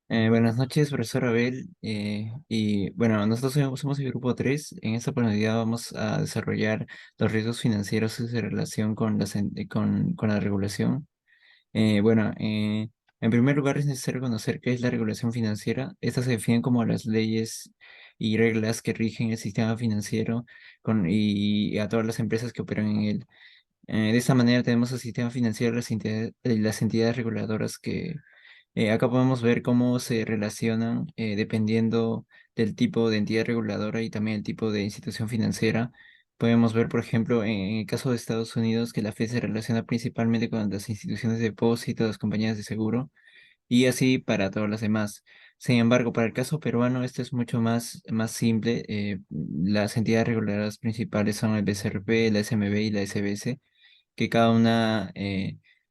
Buenas noches, profesor Abel. Y bueno, nosotros somos el grupo 3. En esta oportunidad vamos a desarrollar los riesgos financieros y su relación con con la regulación. Bueno, en primer lugar es necesario conocer qué es la regulación financiera. Estas se definen como las leyes y reglas que rigen el sistema financiero y a todas las empresas que operan en él. De esta manera tenemos el sistema financiero, las entidades reguladoras que acá podemos ver cómo se relacionan dependiendo del tipo de entidad reguladora y también el tipo de institución financiera. Podemos ver, por ejemplo, en el caso de Estados Unidos, que la Fed se relaciona principalmente con las instituciones de depósito, las compañías de seguro, y así para todas las demás. Sin embargo, para el caso peruano, esto es mucho más simple. Las entidades reguladoras principales son el BCRP, la SMB y la SBS, que cada una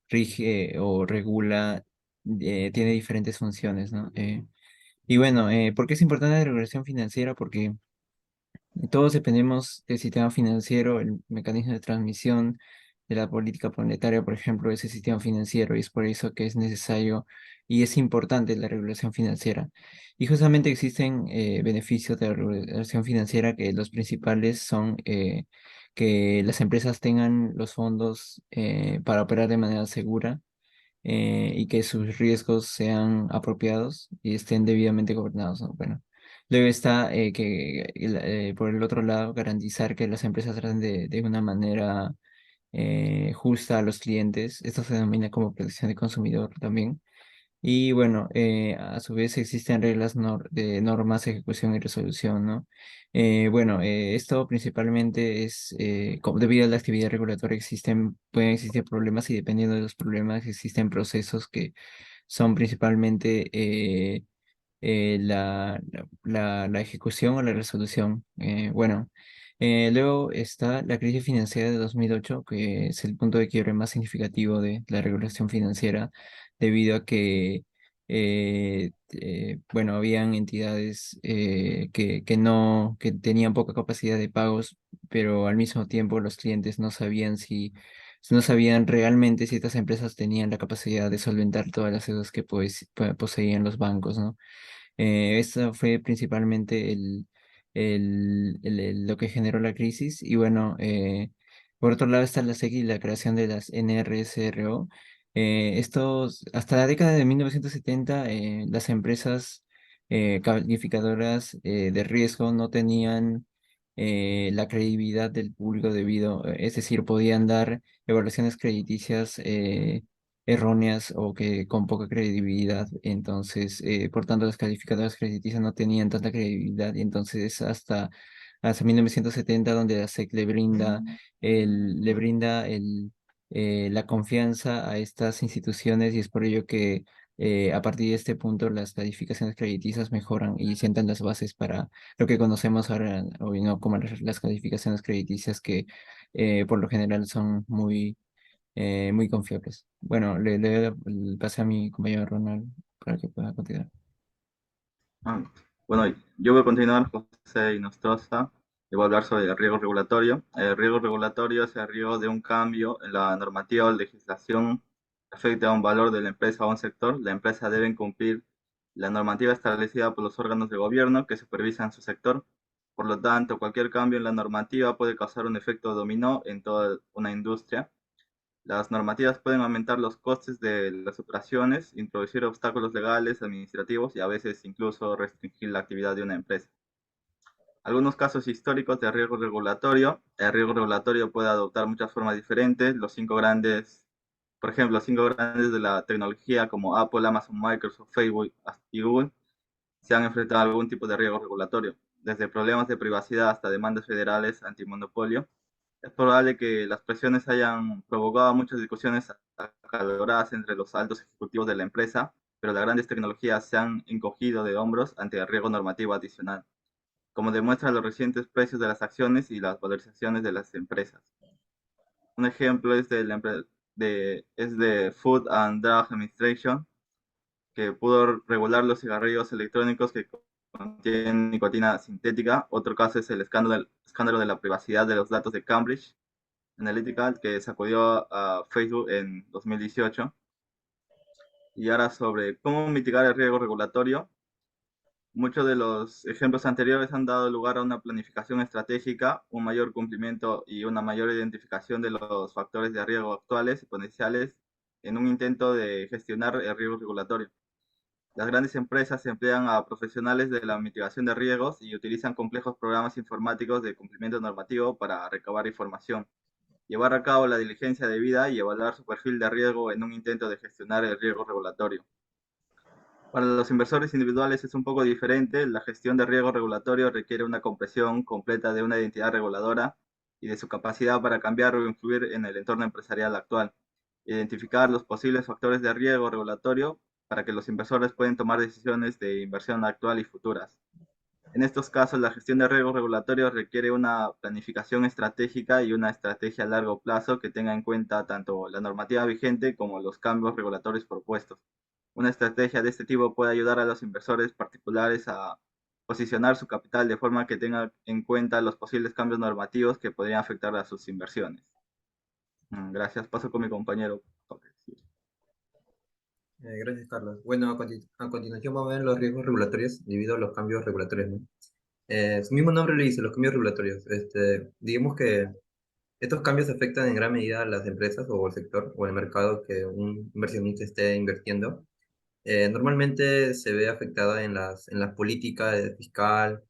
rige o regula, tiene diferentes funciones, ¿no? Y bueno, ¿por qué es importante la regulación financiera? Porque todos dependemos del sistema financiero, el mecanismo de transmisión de la política monetaria, por ejemplo, ese sistema financiero, y es por eso que es necesario y es importante la regulación financiera. Y justamente existen beneficios de la regulación financiera, que los principales son que las empresas tengan los fondos para operar de manera segura, y que sus riesgos sean apropiados y estén debidamente gobernados, ¿no? Bueno, luego está por el otro lado, garantizar que las empresas traten de una manera justa a los clientes. Esto se denomina como protección de consumidor también. Y bueno, a su vez existen reglas de normas, ejecución y resolución, ¿no? Bueno, esto principalmente es, como debido a la actividad regulatoria pueden existir problemas, y dependiendo de los problemas existen procesos que son principalmente la ejecución o la resolución. Bueno, luego está la crisis financiera de 2008, que es el punto de quiebre más significativo de la regulación financiera, debido a que, bueno, habían entidades que tenían poca capacidad de pagos, pero al mismo tiempo los clientes no sabían realmente si estas empresas tenían la capacidad de solventar todas las deudas que poseían los bancos, ¿no? Eso fue principalmente lo que generó la crisis. Y bueno, por otro lado está la SEC y la creación de las NRSRO. Hasta la década de 1970, las empresas calificadoras de riesgo no tenían la credibilidad del público es decir, podían dar evaluaciones crediticias erróneas o que con poca credibilidad. Entonces, por tanto, las calificadoras crediticias no tenían tanta credibilidad, y entonces hasta 1970 donde la SEC le brinda la confianza a estas instituciones, y es por ello que a partir de este punto las calificaciones crediticias mejoran y sientan las bases para lo que conocemos ahora hoy, ¿no? Como las calificaciones crediticias, que por lo general son muy confiables. Bueno, le doy el pase a mi compañero Ronald para que pueda continuar. Ah, bueno, yo voy a continuar, José Inostroza, y voy a hablar sobre el riesgo regulatorio. El riesgo regulatorio es el riesgo de un cambio en la normativa o legislación que afecte a un valor de la empresa o un sector. La empresa debe cumplir la normativa establecida por los órganos de gobierno que supervisan su sector. Por lo tanto, cualquier cambio en la normativa puede causar un efecto dominó en toda una industria. Las normativas pueden aumentar los costes de las operaciones, introducir obstáculos legales, administrativos y a veces incluso restringir la actividad de una empresa. Algunos casos históricos de riesgo regulatorio. El riesgo regulatorio puede adoptar muchas formas diferentes. Los cinco grandes, por ejemplo, los cinco grandes de la tecnología como Apple, Amazon, Microsoft, Facebook y Google se han enfrentado a algún tipo de riesgo regulatorio, desde problemas de privacidad hasta demandas federales antimonopolio. Es probable que las presiones hayan provocado muchas discusiones acaloradas entre los altos ejecutivos de la empresa, pero las grandes tecnologías se han encogido de hombros ante el riesgo normativo adicional, como demuestran los recientes precios de las acciones y las valorizaciones de las empresas. Un ejemplo es de Food and Drug Administration, que pudo regular los cigarrillos electrónicos que contienen nicotina sintética. Otro caso es el escándalo de la privacidad de los datos de Cambridge Analytica, que sacudió a Facebook en 2018. Y ahora sobre cómo mitigar el riesgo regulatorio. Muchos de los ejemplos anteriores han dado lugar a una planificación estratégica, un mayor cumplimiento y una mayor identificación de los factores de riesgo actuales y potenciales en un intento de gestionar el riesgo regulatorio. Las grandes empresas emplean a profesionales de la mitigación de riesgos y utilizan complejos programas informáticos de cumplimiento normativo para recabar información, llevar a cabo la diligencia debida y evaluar su perfil de riesgo en un intento de gestionar el riesgo regulatorio. Para los inversores individuales es un poco diferente. La gestión de riesgo regulatorio requiere una comprensión completa de una identidad reguladora y de su capacidad para cambiar o influir en el entorno empresarial actual. Identificar los posibles factores de riesgo regulatorio para que los inversores puedan tomar decisiones de inversión actual y futuras. En estos casos, la gestión de riesgos regulatorios requiere una planificación estratégica y una estrategia a largo plazo que tenga en cuenta tanto la normativa vigente como los cambios regulatorios propuestos. Una estrategia de este tipo puede ayudar a los inversores particulares a posicionar su capital de forma que tenga en cuenta los posibles cambios normativos que podrían afectar a sus inversiones. Gracias. Paso con mi compañero. Gracias, Carlos. Bueno, a continuación vamos a ver los riesgos regulatorios debido a los cambios regulatorios, ¿no? Su mismo nombre le dice, los cambios regulatorios. Digamos que estos cambios afectan en gran medida a las empresas o el sector o el mercado que un inversionista esté invirtiendo. Normalmente se ve afectada en las políticas fiscal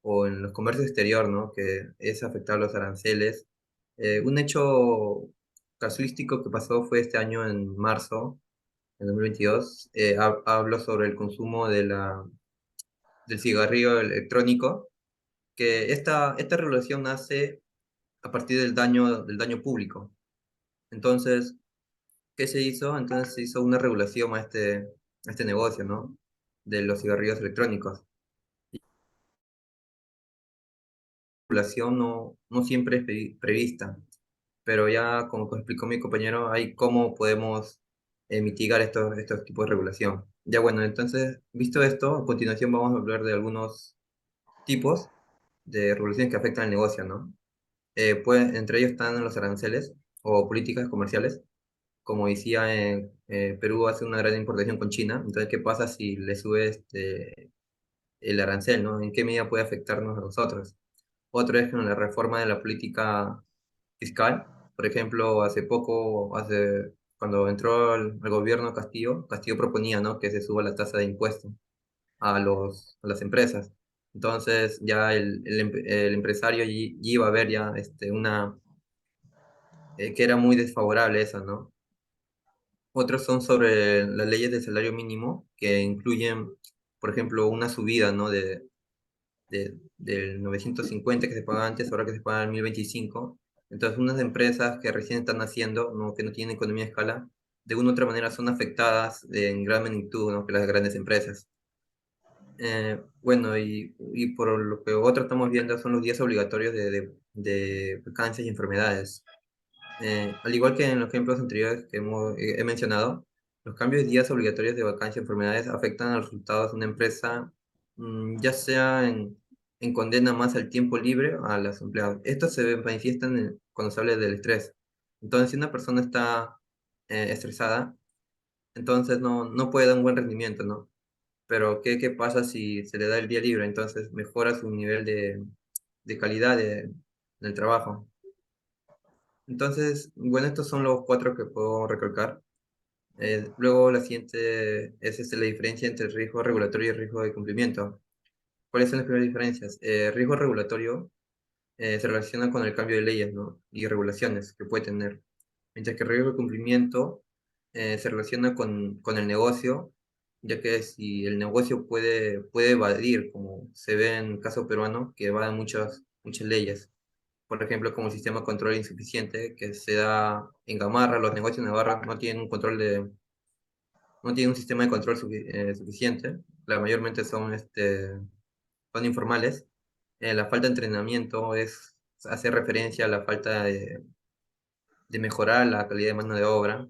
o en los comercios exterior, ¿no? Que es afectar los aranceles. Un hecho casuístico que pasó fue este año en marzo, en 2022. Hablo sobre el consumo del cigarrillo electrónico, que esta regulación nace a partir del daño público. Entonces, ¿qué se hizo? Entonces se hizo una regulación a este negocio, ¿no? De los cigarrillos electrónicos. La regulación no siempre es prevista, pero ya, como explicó mi compañero, hay cómo podemos mitigar estos tipos de regulación. Ya bueno, entonces, visto esto, a continuación vamos a hablar de algunos tipos de regulaciones que afectan al negocio, ¿no? Entre ellos están los aranceles o políticas comerciales. Como decía, Perú hace una gran importación con China. Entonces, ¿qué pasa si le sube el arancel, ¿no? ¿En qué medida puede afectarnos a nosotros? Otro es con la reforma de la política fiscal. Por ejemplo, cuando entró el gobierno Castillo, Castillo proponía, ¿no? Que se suba la tasa de impuesto a las empresas. Entonces ya el empresario iba a ver ya que era muy desfavorable eso, ¿no? Otros son sobre las leyes de salario mínimo, que incluyen, por ejemplo, una subida, ¿no? Del 950 que se pagaba antes, ahora que se paga en 1025. Entonces, unas empresas que recién están naciendo, ¿no? Que no tienen economía de escala, de una u otra manera son afectadas en gran magnitud, ¿no? Que las grandes empresas. Bueno, y por lo que otro estamos viendo son los días obligatorios de vacancias y enfermedades. Al igual que en los ejemplos anteriores que he mencionado, los cambios de días obligatorios de vacancia y enfermedades afectan a los resultados de una empresa, ya sea en condena más al tiempo libre a los empleados. Esto manifiesta cuando se habla del estrés. Entonces, si una persona está estresada, entonces no puede dar un buen rendimiento, ¿no? Pero ¿qué pasa si se le da el día libre? Entonces mejora su nivel de calidad del trabajo. Entonces, bueno, estos son los cuatro que puedo recalcar. Luego la siguiente es la diferencia entre el riesgo regulatorio y el riesgo de cumplimiento. ¿Cuáles son las primeras diferencias? Riesgo regulatorio se relaciona con el cambio de leyes, ¿no? Y regulaciones que puede tener. Mientras que el riesgo de cumplimiento se relaciona con el negocio, ya que si el negocio puede evadir, como se ve en el caso peruano, que evaden muchas leyes. Por ejemplo, como el sistema de control insuficiente que se da en Gamarra. Los negocios en Navarra no tienen un sistema de control suficiente. Mayormente son informales. La falta de entrenamiento hace referencia a la falta de mejorar la calidad de mano de obra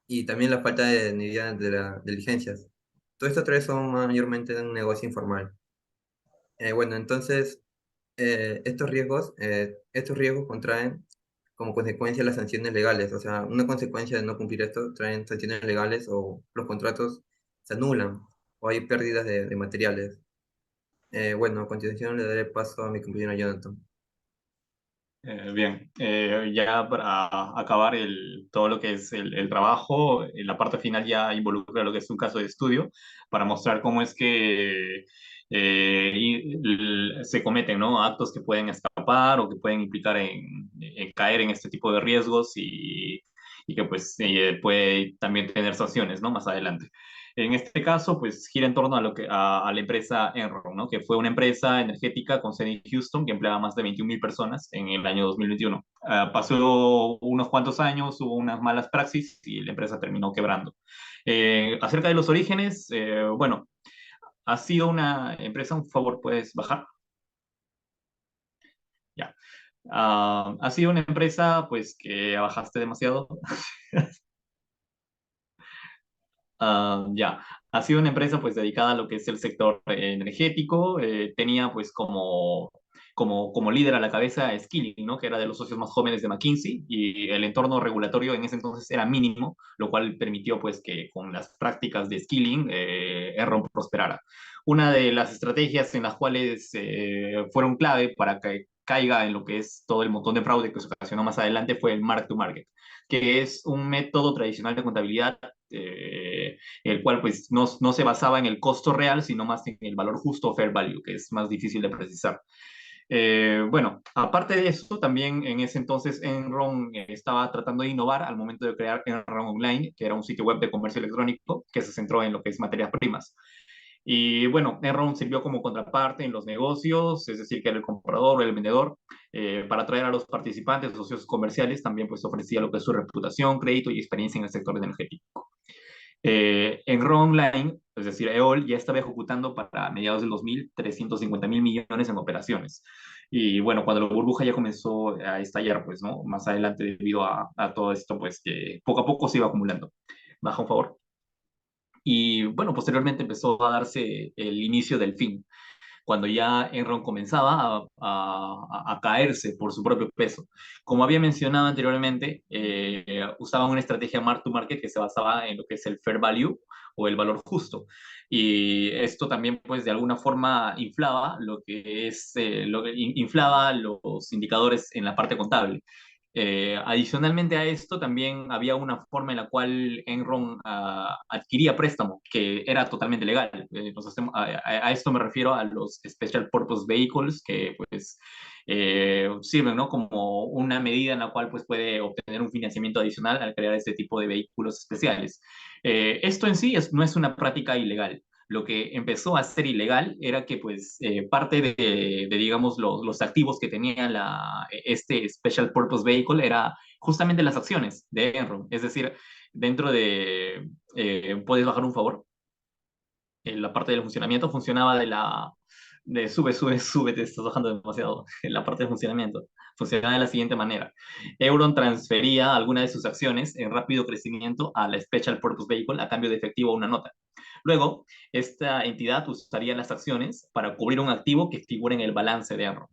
y también la falta de nivel de las diligencias. Todos estos tres son mayormente un negocio informal. Bueno, entonces estos riesgos contraen como consecuencia las sanciones legales. O sea, una consecuencia de no cumplir esto traen sanciones legales o los contratos se anulan o hay pérdidas de materiales. Bueno, a continuación le daré paso a mi compañero Jonathan. Bien, ya para acabar todo lo que es el trabajo, en la parte final ya involucra lo que es un caso de estudio para mostrar cómo es que se cometen, ¿no? Actos que pueden escapar o que pueden implicar en caer en este tipo de riesgos y que pues puede también tener sanciones, ¿no? Más adelante. En este caso, pues gira en torno a, a la empresa Enron, ¿no? Que fue una empresa energética con sede en Houston que empleaba más de 21.000 personas en el año 2021. Pasó unos cuantos años, hubo unas malas praxis y la empresa terminó quebrando. Acerca de los orígenes, bueno, ha sido una empresa, un favor, ¿puedes bajar? Ya. Ha sido una empresa, pues, que bajaste demasiado. Ya, ha sido una empresa pues dedicada a lo que es el sector energético, tenía pues como líder a la cabeza a Skilling, ¿no? Que era de los socios más jóvenes de McKinsey y el entorno regulatorio en ese entonces era mínimo, lo cual permitió pues que con las prácticas de Skilling Enron prosperara. Una de las estrategias en las cuales fueron clave para que caiga en lo que es todo el montón de fraude que se ocasionó más adelante fue el mark to market, que es un método tradicional de contabilidad el cual pues no se basaba en el costo real, sino más en el valor justo o fair value, que es más difícil de precisar. Bueno, aparte de eso, también en ese entonces Enron estaba tratando de innovar al momento de crear Enron Online, que era un sitio web de comercio electrónico que se centró en lo que es materias primas. Y bueno, Enron sirvió como contraparte en los negocios, es decir, que era el comprador o el vendedor, para atraer a los participantes, socios comerciales, también pues ofrecía lo que es su reputación, crédito y experiencia en el sector energético. Enron Online, es decir, EOL, ya estaba ejecutando para mediados del 2000 350.000 millones en operaciones. Y bueno, cuando la burbuja ya comenzó a estallar, pues, ¿no? Más adelante debido a todo esto, pues, que poco a poco se iba acumulando. Baja, un favor. Y bueno, posteriormente empezó a darse el inicio del fin cuando ya Enron comenzaba a caerse por su propio peso. Como había mencionado anteriormente, usaban una estrategia mark to market que se basaba en lo que es el fair value o el valor justo. Y esto también, pues, de alguna forma inflaba lo que es, inflaba los indicadores en la parte contable. Adicionalmente a esto, también había una forma en la cual Enron adquiría préstamo, que era totalmente legal. A esto me refiero a los Special Purpose Vehicles, que pues sirven, ¿no? Como una medida en la cual pues, puede obtener un financiamiento adicional al crear este tipo de vehículos especiales. Esto en sí no es una práctica ilegal. Lo que empezó a ser ilegal era que, pues, parte digamos, los activos que tenía este Special Purpose Vehicle era justamente las acciones de Enron. Es decir, dentro de... ¿puedes bajar un favor? La parte del funcionamiento funcionaba sube, te estás bajando demasiado. En la parte de funcionamiento funcionaba de la siguiente manera. Euron transfería alguna de sus acciones en rápido crecimiento a la Special Purpose Vehicle a cambio de efectivo o una nota. Luego, esta entidad usaría las acciones para cubrir un activo que figura en el balance de Enron.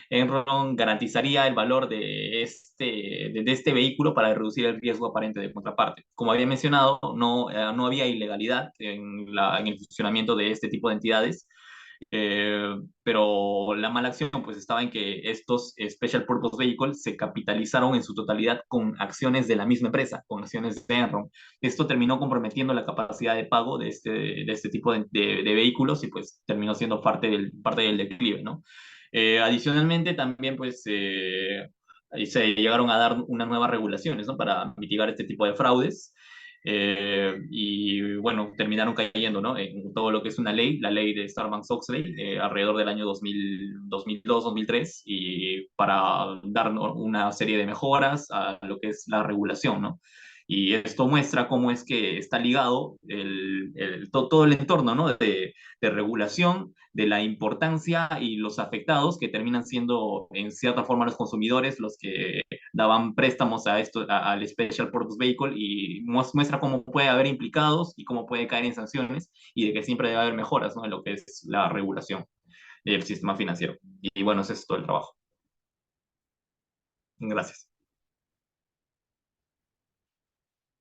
Enron garantizaría el valor de este vehículo para reducir el riesgo aparente de contraparte. Como había mencionado, no había ilegalidad en el funcionamiento de este tipo de entidades, pero la mala acción pues estaba en que estos Special Purpose Vehicles se capitalizaron en su totalidad con acciones de la misma empresa, con acciones de Enron. Esto terminó comprometiendo la capacidad de pago de este tipo de vehículos y pues terminó siendo parte del declive, ¿no? Adicionalmente también pues se llegaron a dar unas nuevas regulaciones, ¿no? Para mitigar este tipo de fraudes. Y bueno, terminaron cayendo, ¿no? En todo lo que es una ley, la ley de Sarbanes-Oxley, alrededor del año 2002-2003, y para dar, ¿no? una serie de mejoras a lo que es la regulación, ¿no? Y esto muestra cómo es que está ligado todo el entorno, ¿no? De regulación, de la importancia y los afectados que terminan siendo en cierta forma los consumidores, los que daban préstamos al Special Purpose Vehicle y muestra cómo puede haber implicados y cómo puede caer en sanciones y de que siempre debe haber mejoras, ¿no? En lo que es la regulación del sistema financiero. Y bueno, ese es todo el trabajo. Gracias.